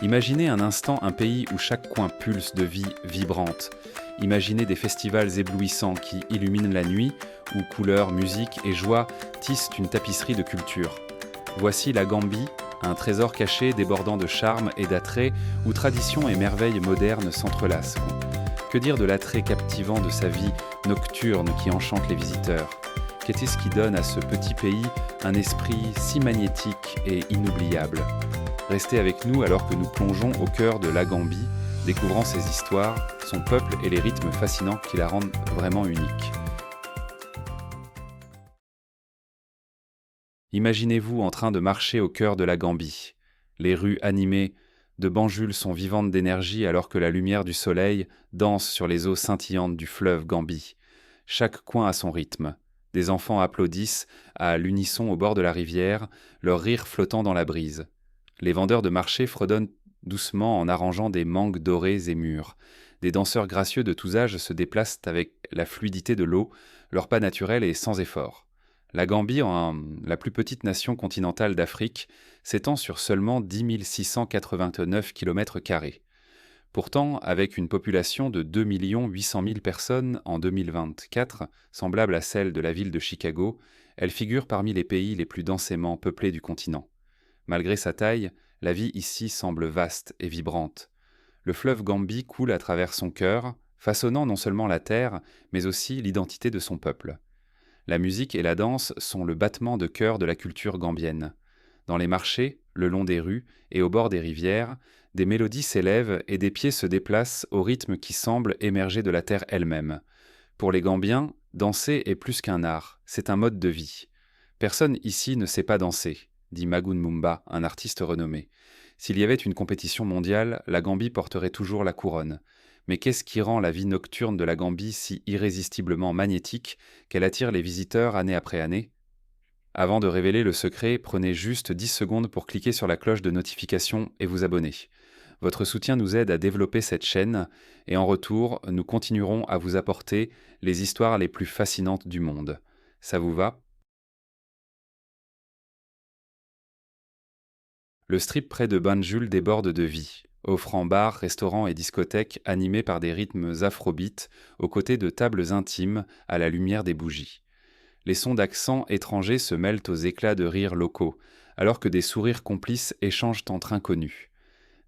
Imaginez un instant un pays où chaque coin pulse de vie vibrante. Imaginez des festivals éblouissants qui illuminent la nuit, où couleurs, musique et joie tissent une tapisserie de culture. Voici la Gambie, un trésor caché débordant de charme et d'attrait, où tradition et merveilles modernes s'entrelacent. Que dire de l'attrait captivant de sa vie nocturne qui enchante les visiteurs ? Qu'est-ce qui donne à ce petit pays un esprit si magnétique et inoubliable ? Restez avec nous alors que nous plongeons au cœur de la Gambie, découvrant ses histoires, son peuple et les rythmes fascinants qui la rendent vraiment unique. Imaginez-vous en train de marcher au cœur de la Gambie. Les rues animées de Banjul sont vivantes d'énergie alors que la lumière du soleil danse sur les eaux scintillantes du fleuve Gambie. Chaque coin a son rythme. Des enfants applaudissent à l'unisson au bord de la rivière, leur rire flottant dans la brise. Les vendeurs de marché fredonnent doucement en arrangeant des mangues dorées et mûres. Des danseurs gracieux de tous âges se déplacent avec la fluidité de l'eau, leur pas naturel et sans effort. La Gambie, la plus petite nation continentale d'Afrique, s'étend sur seulement 10 689 km². Pourtant, avec une population de 2 800 000 personnes en 2024, semblable à celle de la ville de Chicago, elle figure parmi les pays les plus densément peuplés du continent. Malgré sa taille, la vie ici semble vaste et vibrante. Le fleuve Gambie coule à travers son cœur, façonnant non seulement la terre, mais aussi l'identité de son peuple. La musique et la danse sont le battement de cœur de la culture gambienne. Dans les marchés, le long des rues et au bord des rivières, des mélodies s'élèvent et des pieds se déplacent au rythme qui semble émerger de la terre elle-même. Pour les Gambiens, danser est plus qu'un art, c'est un mode de vie. Personne ici ne sait pas danser, dit Magoun Mumba, un artiste renommé. S'il y avait une compétition mondiale, la Gambie porterait toujours la couronne. Mais qu'est-ce qui rend la vie nocturne de la Gambie si irrésistiblement magnétique qu'elle attire les visiteurs année après année ? Avant de révéler le secret, prenez juste 10 secondes pour cliquer sur la cloche de notification et vous abonner. Votre soutien nous aide à développer cette chaîne et en retour, nous continuerons à vous apporter les histoires les plus fascinantes du monde. Ça vous va ? Le strip près de Banjul déborde de vie, offrant bars, restaurants et discothèques animés par des rythmes afrobeat aux côtés de tables intimes à la lumière des bougies. Les sons d'accents étrangers se mêlent aux éclats de rires locaux, alors que des sourires complices échangent entre inconnus.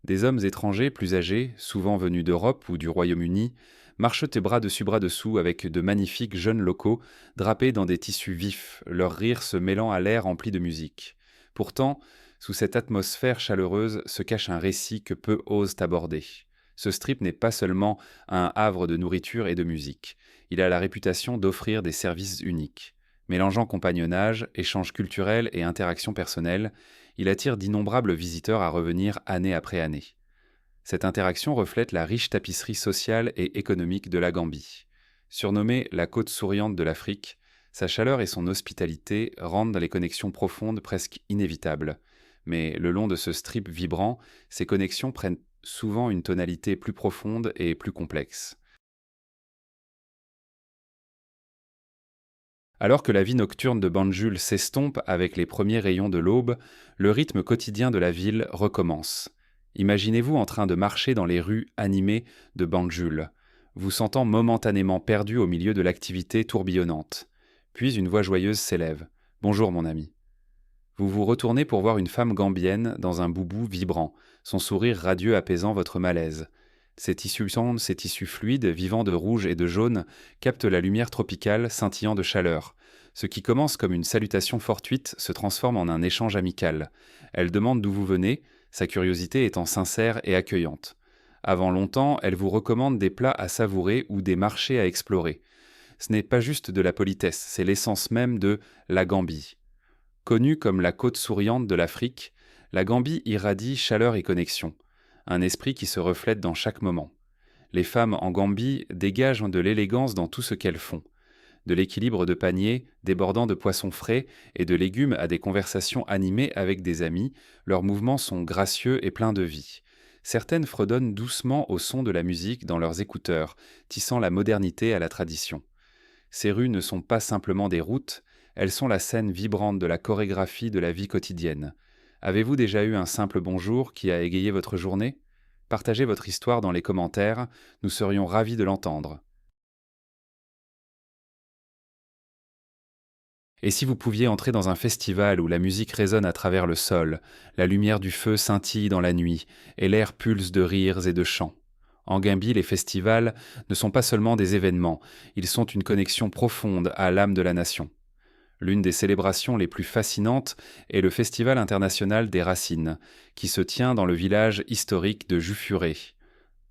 Des hommes étrangers plus âgés, souvent venus d'Europe ou du Royaume-Uni, marchent bras dessus bras dessous avec de magnifiques jeunes locaux drapés dans des tissus vifs, leurs rires se mêlant à l'air rempli de musique. Pourtant, sous cette atmosphère chaleureuse se cache un récit que peu osent aborder. Ce strip n'est pas seulement un havre de nourriture et de musique. Il a la réputation d'offrir des services uniques. Mélangeant compagnonnage, échanges culturels et interactions personnelles, il attire d'innombrables visiteurs à revenir année après année. Cette interaction reflète la riche tapisserie sociale et économique de la Gambie. Surnommée la côte souriante de l'Afrique, sa chaleur et son hospitalité rendent les connexions profondes presque inévitables. Mais le long de ce strip vibrant, ces connexions prennent souvent une tonalité plus profonde et plus complexe. Alors que la vie nocturne de Banjul s'estompe avec les premiers rayons de l'aube, le rythme quotidien de la ville recommence. Imaginez-vous en train de marcher dans les rues animées de Banjul, vous sentant momentanément perdu au milieu de l'activité tourbillonnante. Puis une voix joyeuse s'élève. « Bonjour mon ami ». Vous vous retournez pour voir une femme gambienne dans un boubou vibrant, son sourire radieux apaisant votre malaise. Ses tissus sombres, ses tissus fluides, vivants de rouge et de jaune, captent la lumière tropicale scintillant de chaleur. Ce qui commence comme une salutation fortuite se transforme en un échange amical. Elle demande d'où vous venez, sa curiosité étant sincère et accueillante. Avant longtemps, elle vous recommande des plats à savourer ou des marchés à explorer. Ce n'est pas juste de la politesse, c'est l'essence même de la Gambie. Connue comme la côte souriante de l'Afrique, la Gambie irradie chaleur et connexion, un esprit qui se reflète dans chaque moment. Les femmes en Gambie dégagent de l'élégance dans tout ce qu'elles font. De l'équilibre de paniers débordant de poissons frais et de légumes à des conversations animées avec des amis, leurs mouvements sont gracieux et pleins de vie. Certaines fredonnent doucement au son de la musique dans leurs écouteurs, tissant la modernité à la tradition. Ces rues ne sont pas simplement des routes, elles sont la scène vibrante de la chorégraphie de la vie quotidienne. Avez-vous déjà eu un simple bonjour qui a égayé votre journée? Partagez votre histoire dans les commentaires, nous serions ravis de l'entendre. Et si vous pouviez entrer dans un festival où la musique résonne à travers le sol, la lumière du feu scintille dans la nuit, et l'air pulse de rires et de chants? En Gambie, les festivals ne sont pas seulement des événements, ils sont une connexion profonde à l'âme de la nation. L'une des célébrations les plus fascinantes est le Festival international des racines, qui se tient dans le village historique de Jufuré.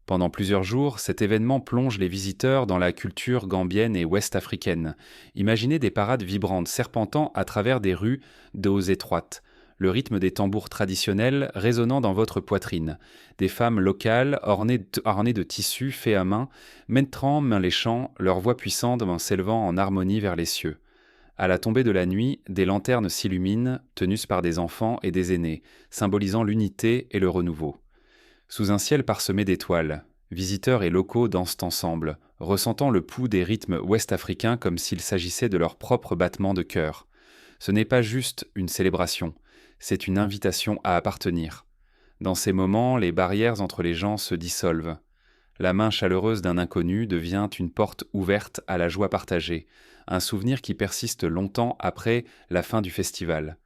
Pendant plusieurs jours, cet événement plonge les visiteurs dans la culture gambienne et ouest-africaine. Imaginez des parades vibrantes serpentant à travers des rues de hauts étroites, le rythme des tambours traditionnels résonnant dans votre poitrine, des femmes locales ornées de tissus faits à main, mettant en main les chants, leur voix puissante s'élevant en harmonie vers les cieux. À la tombée de la nuit, des lanternes s'illuminent, tenues par des enfants et des aînés, symbolisant l'unité et le renouveau. Sous un ciel parsemé d'étoiles, visiteurs et locaux dansent ensemble, ressentant le pouls des rythmes ouest-africains comme s'il s'agissait de leur propre battement de cœur. Ce n'est pas juste une célébration, c'est une invitation à appartenir. Dans ces moments, les barrières entre les gens se dissolvent. La main chaleureuse d'un inconnu devient une porte ouverte à la joie partagée, un souvenir qui persiste longtemps après la fin du festival.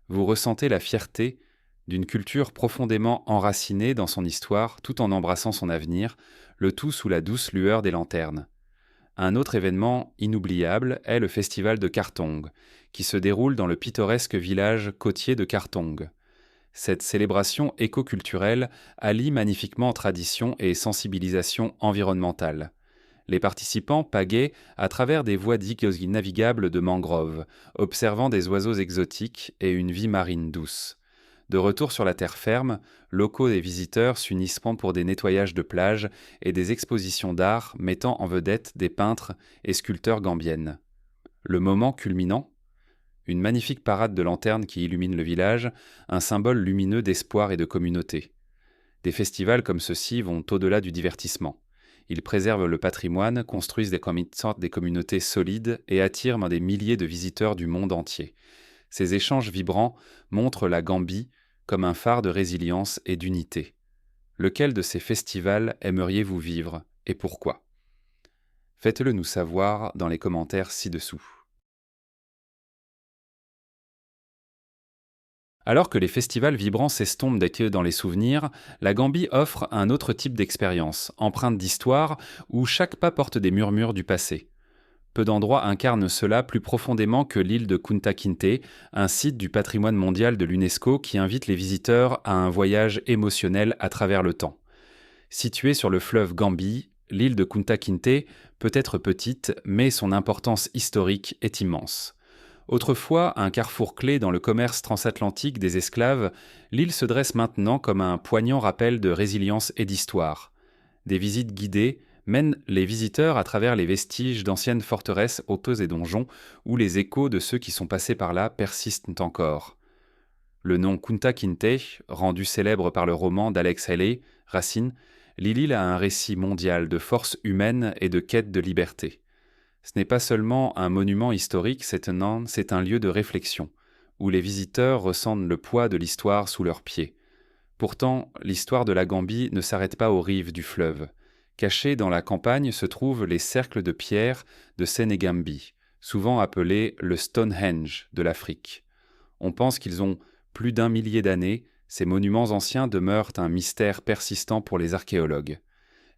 Vous ressentez la fierté d'une culture profondément enracinée dans son histoire tout en embrassant son avenir, le tout sous la douce lueur des lanternes. Un autre événement inoubliable est le festival de Kartong, qui se déroule dans le pittoresque village côtier de Kartong. Cette célébration éco-culturelle allie magnifiquement tradition et sensibilisation environnementale. Les participants pagaient à travers des voies dites navigables de mangroves, observant des oiseaux exotiques et une vie marine douce. De retour sur la terre ferme, locaux et visiteurs s'unissent pour des nettoyages de plages et des expositions d'art mettant en vedette des peintres et sculpteurs gambiennes. Le moment culminant, une magnifique parade de lanternes qui illumine le village, un symbole lumineux d'espoir et de communauté. Des festivals comme ceux-ci vont au-delà du divertissement. Ils préservent le patrimoine, construisent des communautés solides et attirent des milliers de visiteurs du monde entier. Ces échanges vibrants montrent la Gambie comme un phare de résilience et d'unité. Lequel de ces festivals aimeriez-vous vivre et pourquoi? Faites-le nous savoir dans les commentaires ci-dessous. Alors que les festivals vibrants s'estompent dans les souvenirs, la Gambie offre un autre type d'expérience, empreinte d'histoire, où chaque pas porte des murmures du passé. Peu d'endroits incarnent cela plus profondément que l'île de Kunta Kinte, un site du patrimoine mondial de l'UNESCO qui invite les visiteurs à un voyage émotionnel à travers le temps. Située sur le fleuve Gambie, l'île de Kunta Kinte peut être petite, mais son importance historique est immense. Autrefois un carrefour clé dans le commerce transatlantique des esclaves, l'île se dresse maintenant comme un poignant rappel de résilience et d'histoire. Des visites guidées mènent les visiteurs à travers les vestiges d'anciennes forteresses, hauteuses et donjons, où les échos de ceux qui sont passés par là persistent encore. Le nom Kunta Kinte, rendu célèbre par le roman d'Alex Haley, Racine, lie l'île à un récit mondial de force humaine et de quête de liberté. Ce n'est pas seulement un monument historique, c'est un lieu de réflexion, où les visiteurs ressentent le poids de l'histoire sous leurs pieds. Pourtant, l'histoire de la Gambie ne s'arrête pas aux rives du fleuve. Cachés dans la campagne se trouvent les cercles de pierre de Senegambie, souvent appelés le Stonehenge de l'Afrique. On pense qu'ils ont plus d'1 millier d'années, ces monuments anciens demeurent un mystère persistant pour les archéologues.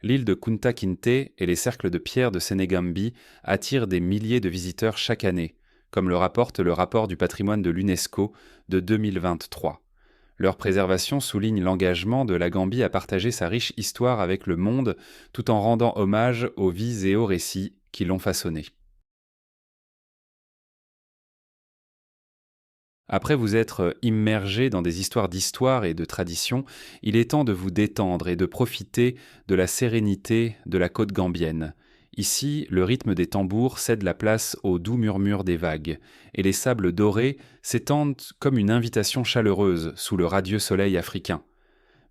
L'île de Kunta Kinte et les cercles de pierre de Senegambie attirent des milliers de visiteurs chaque année, comme le rapporte le rapport du patrimoine de l'UNESCO de 2023. Leur préservation souligne l'engagement de la Gambie à partager sa riche histoire avec le monde tout en rendant hommage aux vies et aux récits qui l'ont façonnée. Après vous être immergé dans des histoires d'histoire et de tradition, il est temps de vous détendre et de profiter de la sérénité de la côte gambienne. Ici, le rythme des tambours cède la place au doux murmure des vagues, et les sables dorés s'étendent comme une invitation chaleureuse sous le radieux soleil africain.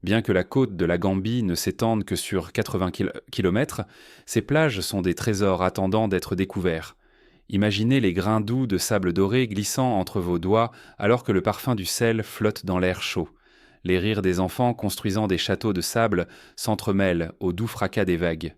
Bien que la côte de la Gambie ne s'étende que sur 80 km, ces plages sont des trésors attendant d'être découverts. Imaginez les grains doux de sable doré glissant entre vos doigts alors que le parfum du sel flotte dans l'air chaud. Les rires des enfants construisant des châteaux de sable s'entremêlent au doux fracas des vagues.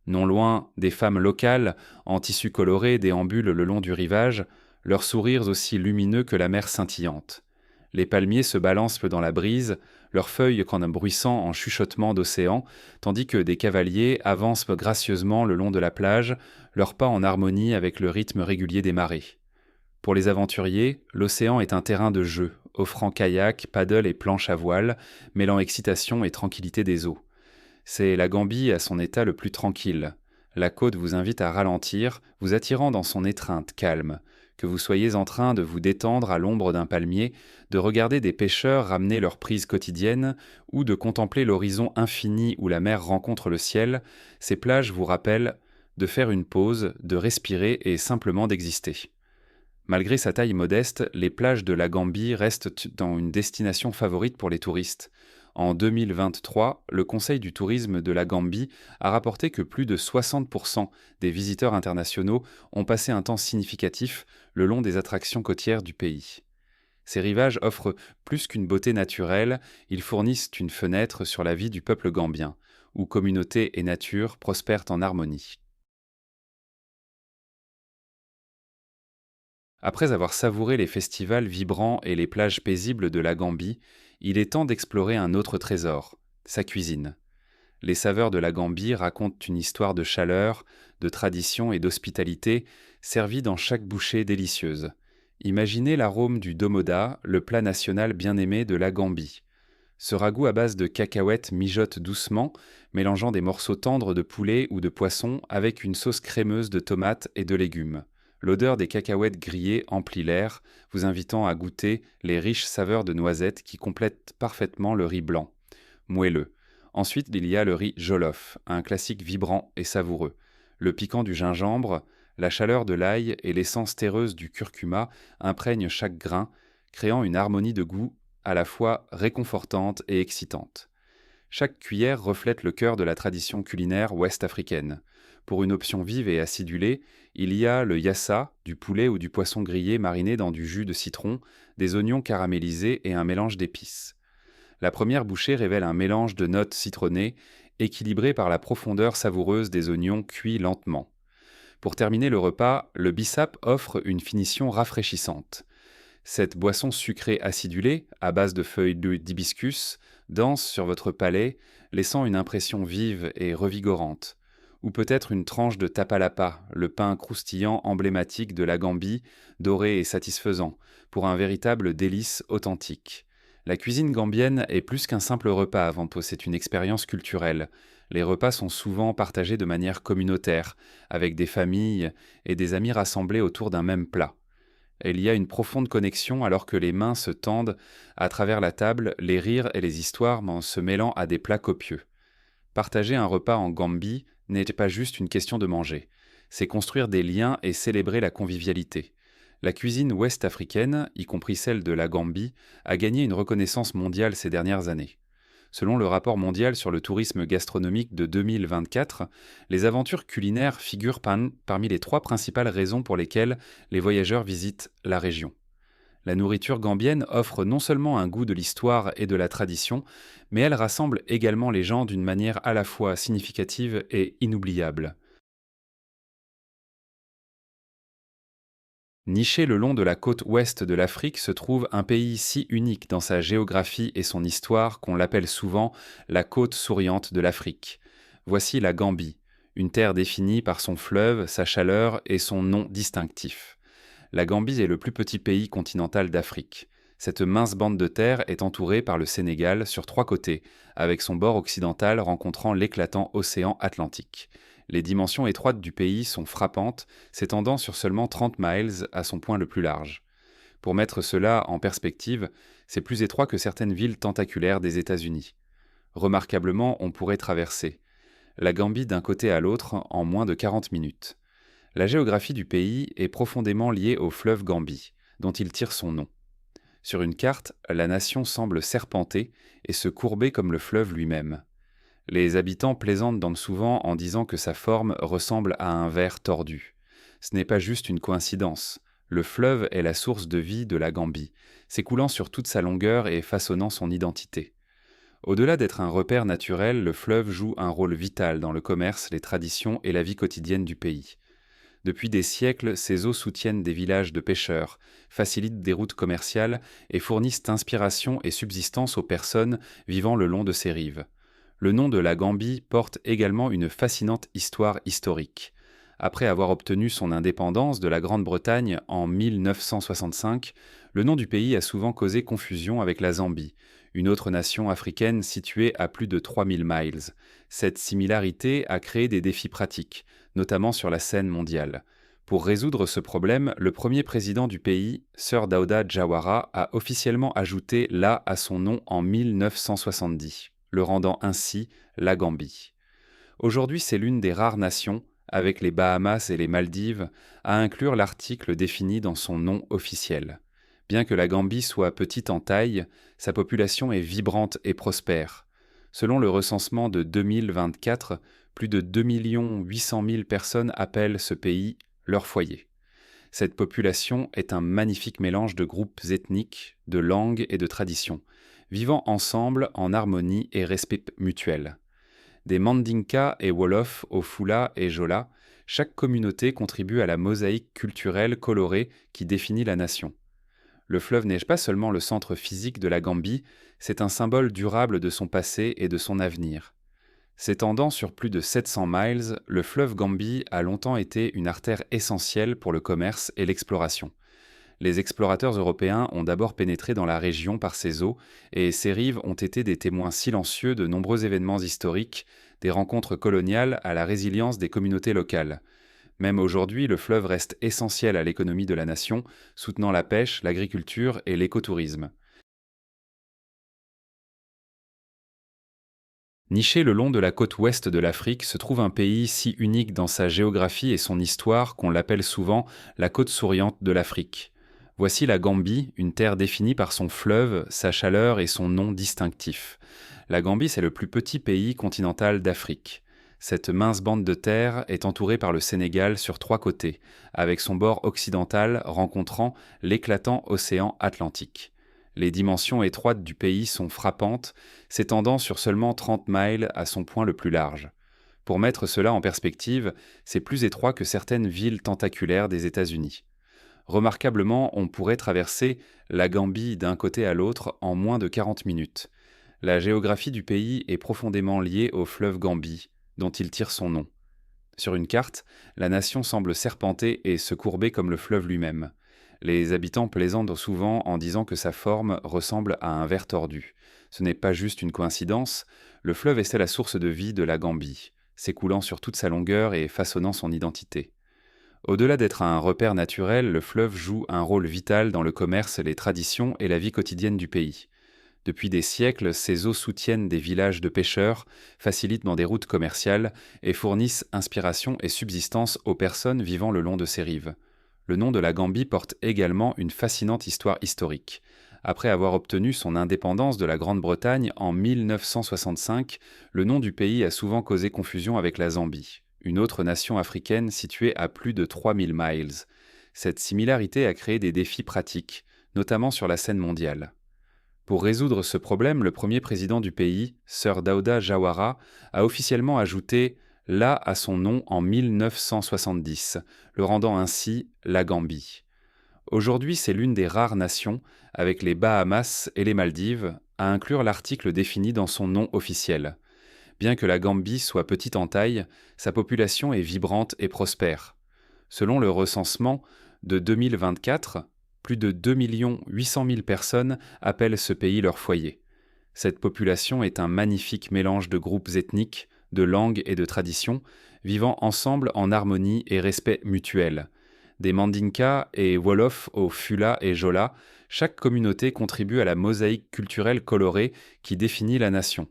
Non loin, des femmes locales, en tissus colorés, déambulent le long du rivage, leurs sourires aussi lumineux que la mer scintillante. Les palmiers se balancent dans la brise, leurs feuilles qu'en un bruissant en chuchotement d'océan, tandis que des cavaliers avancent gracieusement le long de la plage, leurs pas en harmonie avec le rythme régulier des marées. Pour les aventuriers, l'océan est un terrain de jeu, offrant kayak, paddle et planche à voile, mêlant excitation et tranquillité des eaux. C'est la Gambie à son état le plus tranquille. La côte vous invite à ralentir, vous attirant dans son étreinte calme. Que vous soyez en train de vous détendre à l'ombre d'un palmier, de regarder des pêcheurs ramener leurs prises quotidiennes, ou de contempler l'horizon infini où la mer rencontre le ciel, ces plages vous rappellent de faire une pause, de respirer et simplement d'exister. Malgré sa taille modeste, les plages de la Gambie restent dans une destination favorite pour les touristes. En 2023, le Conseil du tourisme de la Gambie a rapporté que plus de 60% des visiteurs internationaux ont passé un temps significatif le long des attractions côtières du pays. Ces rivages offrent plus qu'une beauté naturelle, ils fournissent une fenêtre sur la vie du peuple gambien, où communauté et nature prospèrent en harmonie. Après avoir savouré les festivals vibrants et les plages paisibles de la Gambie, il est temps d'explorer un autre trésor, sa cuisine. Les saveurs de la Gambie racontent une histoire de chaleur, de tradition et d'hospitalité, servie dans chaque bouchée délicieuse. Imaginez l'arôme du domoda, le plat national bien-aimé de la Gambie. Ce ragoût à base de cacahuètes mijote doucement, mélangeant des morceaux tendres de poulet ou de poisson avec une sauce crémeuse de tomates et de légumes. L'odeur des cacahuètes grillées emplit l'air, vous invitant à goûter les riches saveurs de noisettes qui complètent parfaitement le riz blanc, moelleux. Ensuite, il y a le riz jollof, un classique vibrant et savoureux. Le piquant du gingembre, la chaleur de l'ail et l'essence terreuse du curcuma imprègnent chaque grain, créant une harmonie de goût à la fois réconfortante et excitante. Chaque cuillère reflète le cœur de la tradition culinaire ouest-africaine. Pour une option vive et acidulée, il y a le yassa, du poulet ou du poisson grillé mariné dans du jus de citron, des oignons caramélisés et un mélange d'épices. La première bouchée révèle un mélange de notes citronnées, équilibré par la profondeur savoureuse des oignons cuits lentement. Pour terminer le repas, le bissap offre une finition rafraîchissante. Cette boisson sucrée acidulée, à base de feuilles d'hibiscus, danse sur votre palais, laissant une impression vive et revigorante. Ou peut-être une tranche de tapalapa, le pain croustillant emblématique de la Gambie, doré et satisfaisant, pour un véritable délice authentique. La cuisine gambienne est plus qu'un simple repas avant tout, c'est une expérience culturelle. Les repas sont souvent partagés de manière communautaire, avec des familles et des amis rassemblés autour d'un même plat. Il y a une profonde connexion alors que les mains se tendent à travers la table, les rires et les histoires se mêlant à des plats copieux. Partager un repas en Gambie n'est pas juste une question de manger, c'est construire des liens et célébrer la convivialité. La cuisine ouest-africaine, y compris celle de la Gambie, a gagné une reconnaissance mondiale ces dernières années. Selon le rapport mondial sur le tourisme gastronomique de 2024, les aventures culinaires figurent parmi les 3 principales raisons pour lesquelles les voyageurs visitent la région. La nourriture gambienne offre non seulement un goût de l'histoire et de la tradition, mais elle rassemble également les gens d'une manière à la fois significative et inoubliable. Niché le long de la côte ouest de l'Afrique se trouve un pays si unique dans sa géographie et son histoire qu'on l'appelle souvent la côte souriante de l'Afrique. Voici la Gambie, une terre définie par son fleuve, sa chaleur et son nom distinctif. La Gambie est le plus petit pays continental d'Afrique. Cette mince bande de terre est entourée par le Sénégal sur 3 côtés, avec son bord occidental rencontrant l'éclatant océan Atlantique. Les dimensions étroites du pays sont frappantes, s'étendant sur seulement 30 miles à son point le plus large. Pour mettre cela en perspective, c'est plus étroit que certaines villes tentaculaires des États-Unis. Remarquablement, on pourrait traverser la Gambie d'un côté à l'autre en moins de 40 minutes. La géographie du pays est profondément liée au fleuve Gambie, dont il tire son nom. Sur une carte, la nation semble serpenter et se courber comme le fleuve lui-même. Les habitants plaisantent souvent en disant que sa forme ressemble à un verre tordu. Ce n'est pas juste une coïncidence. Le fleuve est la source de vie de la Gambie, s'écoulant sur toute sa longueur et façonnant son identité. Au-delà d'être un repère naturel, le fleuve joue un rôle vital dans le commerce, les traditions et la vie quotidienne du pays. Depuis des siècles, ces eaux soutiennent des villages de pêcheurs, facilitent des routes commerciales et fournissent inspiration et subsistance aux personnes vivant le long de ces rives. Le nom de la Gambie porte également une fascinante histoire historique. Après avoir obtenu son indépendance de la Grande-Bretagne en 1965, le nom du pays a souvent causé confusion avec la Zambie, une autre nation africaine située à plus de 3000 miles. Cette similarité a créé des défis pratiques, notamment sur la scène mondiale. Pour résoudre ce problème, le premier président du pays, Sir Dawda Jawara, a officiellement ajouté la à son nom en 1970, le rendant ainsi la Gambie. Aujourd'hui, c'est l'une des rares nations, avec les Bahamas et les Maldives, à inclure l'article défini dans son nom officiel. Bien que la Gambie soit petite en taille, sa population est vibrante et prospère. Selon le recensement de 2024, plus de 2 800 000 personnes appellent ce pays leur foyer. Cette population est un magnifique mélange de groupes ethniques, de langues et de traditions, vivant ensemble en harmonie et respect mutuel. Des Mandinka et Wolof au Fula et Jola, chaque communauté contribue à la mosaïque culturelle colorée qui définit la nation. Le fleuve n'est pas seulement le centre physique de la Gambie, c'est un symbole durable de son passé et de son avenir. S'étendant sur plus de 700 miles, le fleuve Gambie a longtemps été une artère essentielle pour le commerce et l'exploration. Les explorateurs européens ont d'abord pénétré dans la région par ses eaux, et ses rives ont été des témoins silencieux de nombreux événements historiques, des rencontres coloniales à la résilience des communautés locales. Même aujourd'hui, le fleuve reste essentiel à l'économie de la nation, soutenant la pêche, l'agriculture et l'écotourisme. Niché le long de la côte ouest de l'Afrique se trouve un pays si unique dans sa géographie et son histoire qu'on l'appelle souvent la côte souriante de l'Afrique. Voici la Gambie, une terre définie par son fleuve, sa chaleur et son nom distinctif. La Gambie, c'est le plus petit pays continental d'Afrique. Cette mince bande de terre est entourée par le Sénégal sur 3 côtés, avec son bord occidental rencontrant l'éclatant océan Atlantique. Les dimensions étroites du pays sont frappantes, s'étendant sur seulement 30 miles à son point le plus large. Pour mettre cela en perspective, c'est plus étroit que certaines villes tentaculaires des États-Unis. Remarquablement, on pourrait traverser la Gambie d'un côté à l'autre en moins de 40 minutes. La géographie du pays est profondément liée au fleuve Gambie, dont il tire son nom. Sur une carte, la nation semble serpenter et se courber comme le fleuve lui-même. Les habitants plaisantent souvent en disant que sa forme ressemble à un ver tordu. Ce n'est pas juste une coïncidence, le fleuve est la source de vie de la Gambie, s'écoulant sur toute sa longueur et façonnant son identité. Au-delà d'être un repère naturel, le fleuve joue un rôle vital dans le commerce, les traditions et la vie quotidienne du pays. Depuis des siècles, ces eaux soutiennent des villages de pêcheurs, facilitent dans des routes commerciales et fournissent inspiration et subsistance aux personnes vivant le long de ces rives. Le nom de la Gambie porte également une fascinante histoire historique. Après avoir obtenu son indépendance de la Grande-Bretagne en 1965, le nom du pays a souvent causé confusion avec la Zambie, une autre nation africaine située à plus de 3000 miles. Cette similarité a créé des défis pratiques, notamment sur la scène mondiale. Pour résoudre ce problème, le premier président du pays, Sir Dawda Jawara, a officiellement ajouté la à son nom en 1970, le rendant ainsi la Gambie. Aujourd'hui, c'est l'une des rares nations, avec les Bahamas et les Maldives, à inclure l'article défini dans son nom officiel. Bien que la Gambie soit petite en taille, sa population est vibrante et prospère. Selon le recensement de 2024, plus de 2 800 000 personnes appellent ce pays leur foyer. Cette population est un magnifique mélange de groupes ethniques, de langues et de traditions, vivant ensemble en harmonie et respect mutuel. Des Mandinka et Wolof au Fula et Jola, chaque communauté contribue à la mosaïque culturelle colorée qui définit la nation.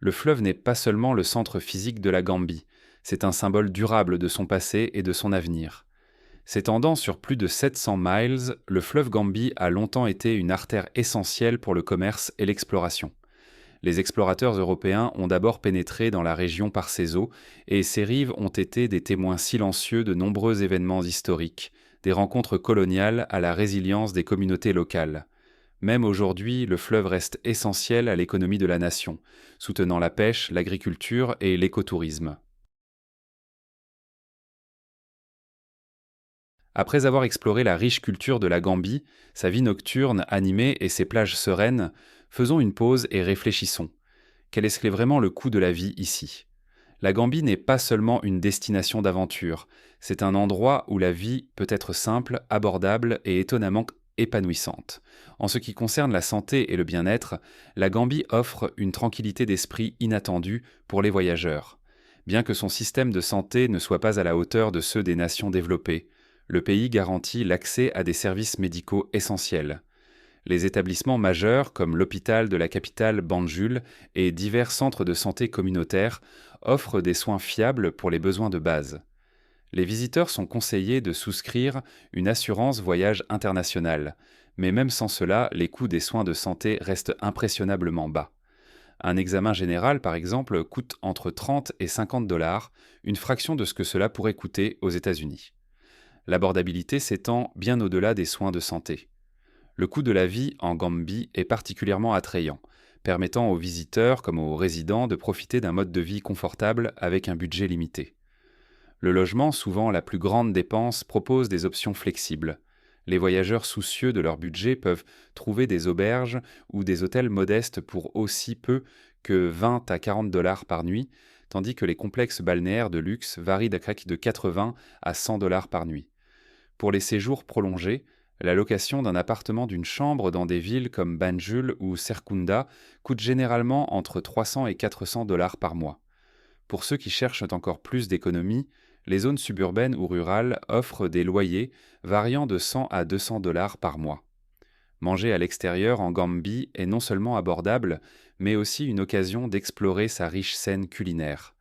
Le fleuve n'est pas seulement le centre physique de la Gambie, c'est un symbole durable de son passé et de son avenir. S'étendant sur plus de 700 miles, le fleuve Gambie a longtemps été une artère essentielle pour le commerce et l'exploration. Les explorateurs européens ont d'abord pénétré dans la région par ses eaux, et ses rives ont été des témoins silencieux de nombreux événements historiques, des rencontres coloniales à la résilience des communautés locales. Même aujourd'hui, le fleuve reste essentiel à l'économie de la nation, soutenant la pêche, l'agriculture et l'écotourisme. Après avoir exploré la riche culture de la Gambie, sa vie nocturne animée et ses plages sereines, faisons une pause et réfléchissons. Quel est vraiment le coût de la vie ici? La Gambie n'est pas seulement une destination d'aventure, c'est un endroit où la vie peut être simple, abordable et étonnamment épanouissante. En ce qui concerne la santé et le bien-être, la Gambie offre une tranquillité d'esprit inattendue pour les voyageurs. Bien que son système de santé ne soit pas à la hauteur de ceux des nations développées, le pays garantit l'accès à des services médicaux essentiels. Les établissements majeurs, comme l'hôpital de la capitale Banjul et divers centres de santé communautaires, offrent des soins fiables pour les besoins de base. Les visiteurs sont conseillés de souscrire une assurance voyage internationale, mais même sans cela, les coûts des soins de santé restent impressionnablement bas. Un examen général, par exemple, coûte entre 30 et 50 dollars, une fraction de ce que cela pourrait coûter aux États-Unis. L'abordabilité s'étend bien au-delà des soins de santé. Le coût de la vie en Gambie est particulièrement attrayant, permettant aux visiteurs comme aux résidents de profiter d'un mode de vie confortable avec un budget limité. Le logement, souvent la plus grande dépense, propose des options flexibles. Les voyageurs soucieux de leur budget peuvent trouver des auberges ou des hôtels modestes pour aussi peu que 20 à 40 dollars par nuit, tandis que les complexes balnéaires de luxe varient de 80 à 100 dollars par nuit. Pour les séjours prolongés, la location d'un appartement d'une chambre dans des villes comme Banjul ou Serkunda coûte généralement entre 300 et 400 dollars par mois. Pour ceux qui cherchent encore plus d'économies, les zones suburbaines ou rurales offrent des loyers variant de 100 à 200 dollars par mois. Manger à l'extérieur en Gambie est non seulement abordable, mais aussi une occasion d'explorer sa riche scène culinaire.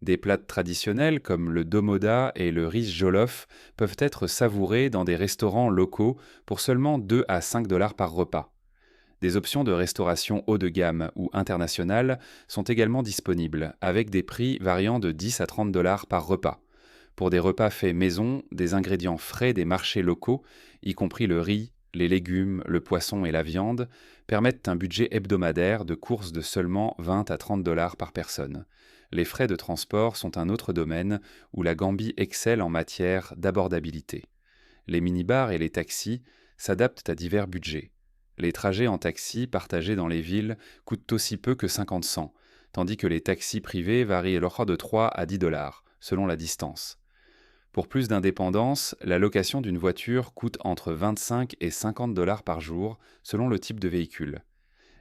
Des plats traditionnels comme le domoda et le riz jollof peuvent être savourés dans des restaurants locaux pour seulement 2 à 5 dollars par repas. Des options de restauration haut de gamme ou internationale sont également disponibles, avec des prix variant de 10 à 30 dollars par repas. Pour des repas faits maison, des ingrédients frais des marchés locaux, y compris le riz, les légumes, le poisson et la viande, permettent un budget hebdomadaire de courses de seulement 20 à 30 dollars par personne. Les frais de transport sont un autre domaine où la Gambie excelle en matière d'abordabilité. Les minibars et les taxis s'adaptent à divers budgets. Les trajets en taxi partagés dans les villes coûtent aussi peu que 50 cents, tandis que les taxis privés varient alors de 3 à 10 dollars, selon la distance. Pour plus d'indépendance, la location d'une voiture coûte entre 25 et 50 dollars par jour, selon le type de véhicule.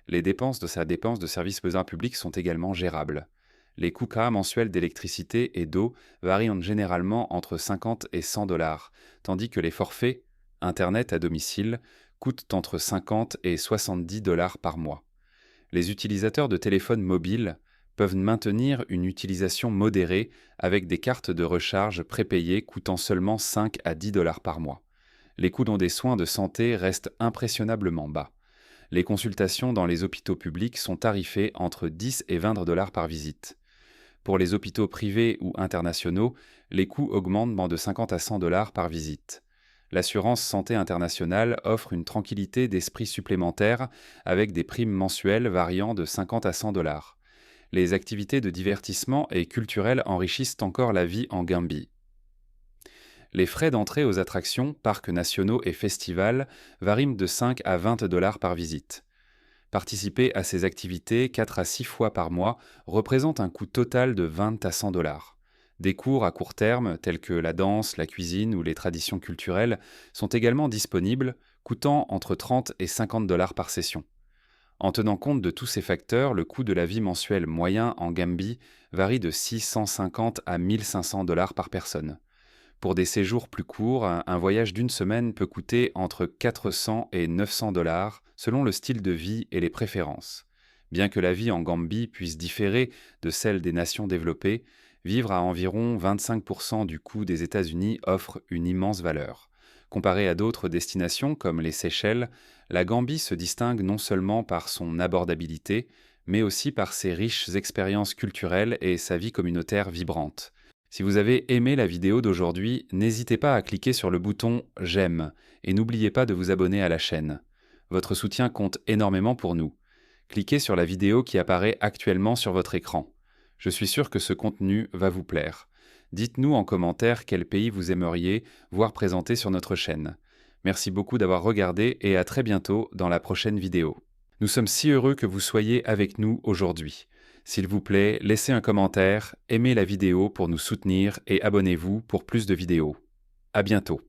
Les dépenses de services publics sont également gérables. Les coûts mensuels d'électricité et d'eau varient généralement entre 50 et 100 dollars, tandis que les forfaits, Internet à domicile, coûtent entre 50 et 70 dollars par mois. Les utilisateurs de téléphones mobiles peuvent maintenir une utilisation modérée avec des cartes de recharge prépayées coûtant seulement 5 à 10 dollars par mois. Les coûts dans des soins de santé restent impressionnablement bas. Les consultations dans les hôpitaux publics sont tarifées entre 10 et 20 dollars par visite. Pour les hôpitaux privés ou internationaux, les coûts augmentent de 50 à 100 dollars par visite. L'assurance santé internationale offre une tranquillité d'esprit supplémentaire avec des primes mensuelles variant de 50 à 100 dollars. Les activités de divertissement et culturelles enrichissent encore la vie en Gambie. Les frais d'entrée aux attractions, parcs nationaux et festivals varient de 5 à 20 dollars par visite. Participer à ces activités 4 à 6 fois par mois représente un coût total de 20 à 100 dollars. Des cours à court terme, tels que la danse, la cuisine ou les traditions culturelles, sont également disponibles, coûtant entre 30 et 50 dollars par session. En tenant compte de tous ces facteurs, le coût de la vie mensuel moyen en Gambie varie de 650 à 1500 dollars par personne. Pour des séjours plus courts, un voyage d'une semaine peut coûter entre 400 et 900 dollars selon le style de vie et les préférences. Bien que la vie en Gambie puisse différer de celle des nations développées, vivre à environ 25% du coût des États-Unis offre une immense valeur. Comparé à d'autres destinations comme les Seychelles, la Gambie se distingue non seulement par son abordabilité, mais aussi par ses riches expériences culturelles et sa vie communautaire vibrante. Si vous avez aimé la vidéo d'aujourd'hui, n'hésitez pas à cliquer sur le bouton « J'aime » et n'oubliez pas de vous abonner à la chaîne. Votre soutien compte énormément pour nous. Cliquez sur la vidéo qui apparaît actuellement sur votre écran. Je suis sûr que ce contenu va vous plaire. Dites-nous en commentaire quel pays vous aimeriez voir présenté sur notre chaîne. Merci beaucoup d'avoir regardé et à très bientôt dans la prochaine vidéo. Nous sommes si heureux que vous soyez avec nous aujourd'hui. S'il vous plaît, laissez un commentaire, aimez la vidéo pour nous soutenir et abonnez-vous pour plus de vidéos. À bientôt.